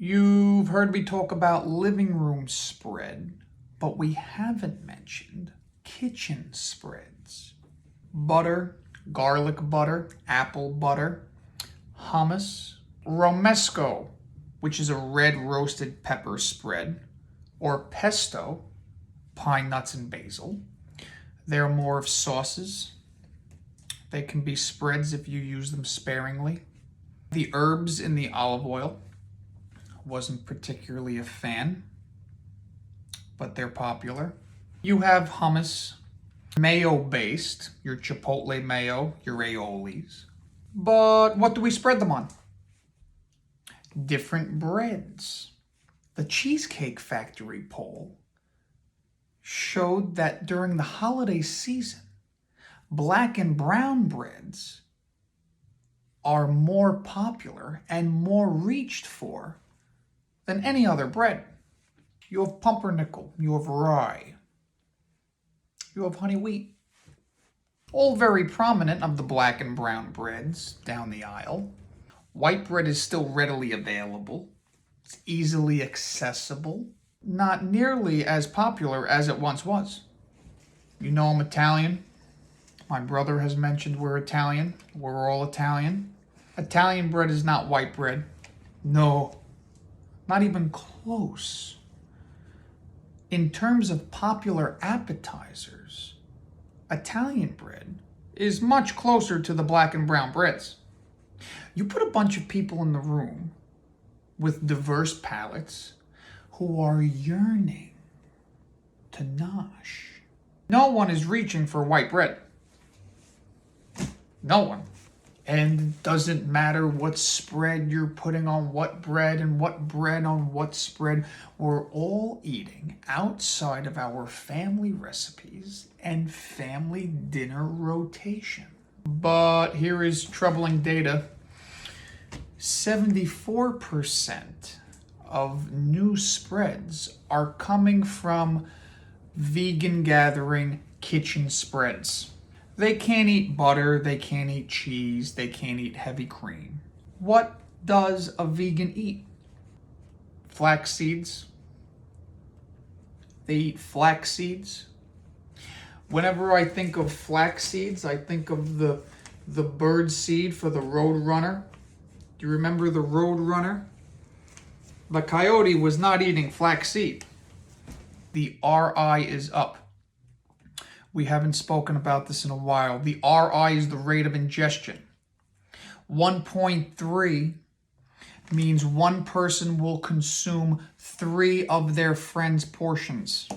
You've heard me talk about living room spread, but we haven't mentioned kitchen spreads. Butter, garlic butter, apple butter, hummus, romesco, which is a red roasted pepper spread, or pesto, pine nuts and basil. They're more of sauces. They can be spreads if you use them sparingly. The herbs in the olive oil, wasn't particularly a fan, but they're popular. You have hummus, mayo-based, your chipotle mayo, your aiolis. But what do we spread them on? Different breads. The Cheesecake Factory poll showed that during the holiday season, black and brown breads are more popular and more reached for than any other bread. You have pumpernickel, you have rye, you have honey wheat. All very prominent of the black and brown breads down the aisle. White bread is still readily available. It's easily accessible. Not nearly as popular as it once was. You know I'm Italian. My brother has mentioned we're Italian. We're all Italian. Italian bread is not white bread. No. Not even close. In terms of popular appetizers, Italian bread is much closer to the black and brown breads. You put a bunch of people in the room with diverse palates who are yearning to nosh. No one is reaching for white bread. No one. And it doesn't matter what spread you're putting on what bread and what bread on what spread. We're all eating outside of our family recipes and family dinner rotation. But here is troubling data. 74% of new spreads are coming from vegan gathering kitchen spreads. They can't eat butter, they can't eat cheese, they can't eat heavy cream. What does a vegan eat? Flax seeds. They eat flax seeds. Whenever I think of flax seeds, I think of the bird seed for the Roadrunner. Do you remember the Roadrunner? The coyote was not eating flax seed. The RI is up. We haven't spoken about this in a while. The RI is the rate of ingestion. 1.3 means one person will consume 3 of their friend's portions.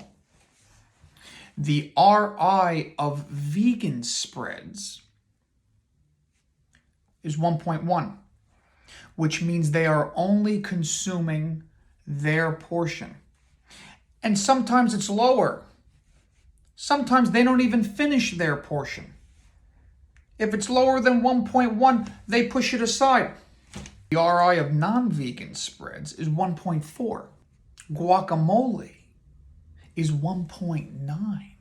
The RI of vegan spreads is 1.1, which means they are only consuming their portion. And sometimes it's lower. Sometimes they don't even finish their portion. If it's lower than 1.1, they push it aside. The RI of non-vegan spreads is 1.4. Guacamole is 1.9.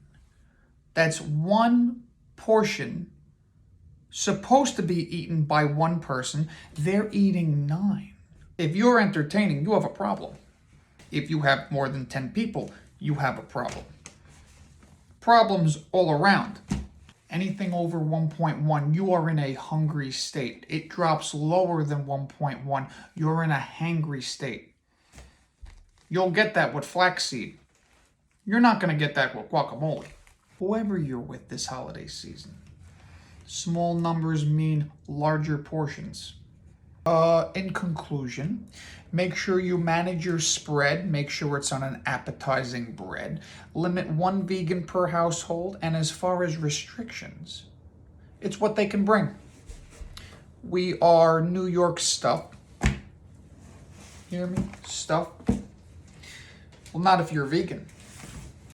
That's one portion supposed to be eaten by one person. They're eating 9. If you're entertaining, you have a problem. If you have more than 10 people, you have a problem. Problems all around. Anything over 1.1, you are in a hungry state. It drops lower than 1.1, you're in a hangry state. You'll get that with flaxseed. You're not going to get that with guacamole. Whoever you're with this holiday season, small numbers mean larger portions. In conclusion, make sure you manage your spread. Make sure it's on an appetizing bread. Limit 1 vegan per household. And as far as restrictions, it's what they can bring. We are New York stuff. Hear me? Stuff. Well, not if you're vegan.